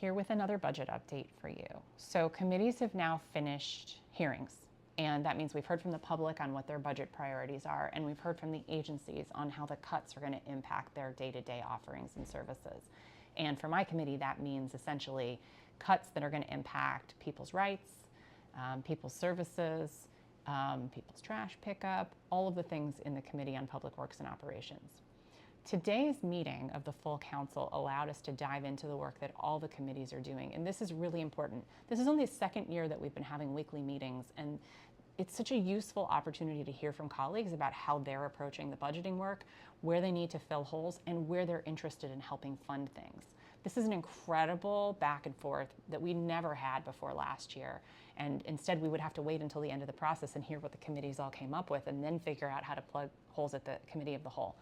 here with another budget update for you. So committees have now finished hearings, and that means we've heard from the public on what their budget priorities are, and we've heard from the agencies on how the cuts are going to impact their day-to-day offerings and services. And for my committee, that means essentially cuts that are going to impact people's rights, people's services, people's trash pickup, all of the things in the Committee on Public Works and Operations. Today's meeting of the full council allowed us to dive into the work that all the committees are doing, and this is really important. This is only the second year that we've been having weekly meetings, and it's such a useful opportunity to hear from colleagues about how they're approaching the budgeting work, where they need to fill holes, and where they're interested in helping fund things. This is an incredible back and forth that we never had before last year, and instead we would have to wait until the end of the process and hear what the committees all came up with and then figure out how to plug holes at the committee of the whole.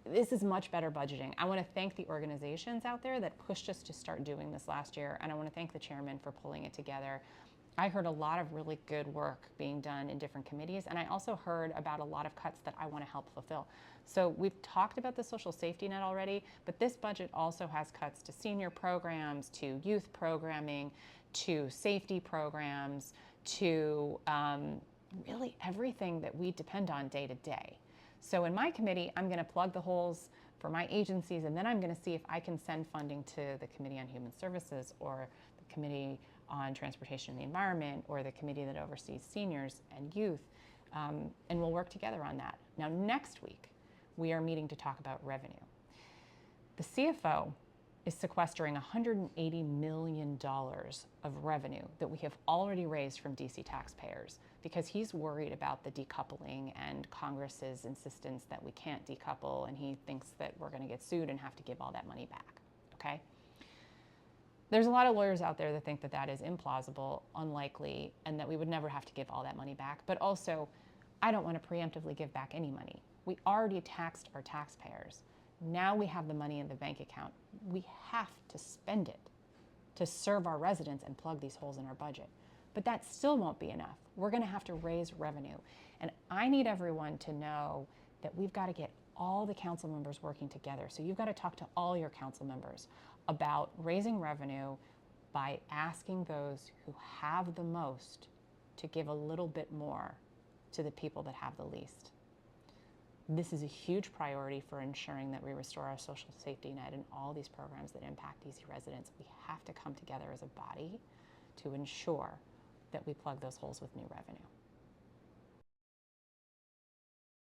This is much better budgeting. I want to thank the organizations out there that pushed us to start doing this last year, and I want to thank the chairman for pulling it together. I heard a lot of really good work being done in different committees, and I also heard about a lot of cuts that I want to help fulfill. So we've talked about the social safety net already, but this budget also has cuts to senior programs, to youth programming, to safety programs, to really everything that we depend on day to day. So in my committee, I'm going to plug the holes for my agencies, and then I'm going to see if I can send funding to the Committee on Human Services or the Committee on Transportation and the Environment or the committee that oversees seniors and youth, and we'll work together on that. Now, next week, we are meeting to talk about revenue. The CFO is sequestering $180 million of revenue that we have already raised from DC taxpayers because he's worried about the decoupling and Congress's insistence that we can't decouple, and he thinks that we're going to get sued and have to give all that money back, okay? There's a lot of lawyers out there that think that that is implausible, unlikely, and that we would never have to give all that money back. But also, I don't want to preemptively give back any money. We already taxed our taxpayers. Now we have the money in the bank account. We have to spend it to serve our residents and plug these holes in our budget. But that still won't be enough. We're going to have to raise revenue. And I need everyone to know that we've got to get all the council members working together. So you've got to talk to all your council members about raising revenue by asking those who have the most to give a little bit more to the people that have the least. This is a huge priority for ensuring that we restore our social safety net and all these programs that impact DC residents. We have to come together as a body to ensure that we plug those holes with new revenue.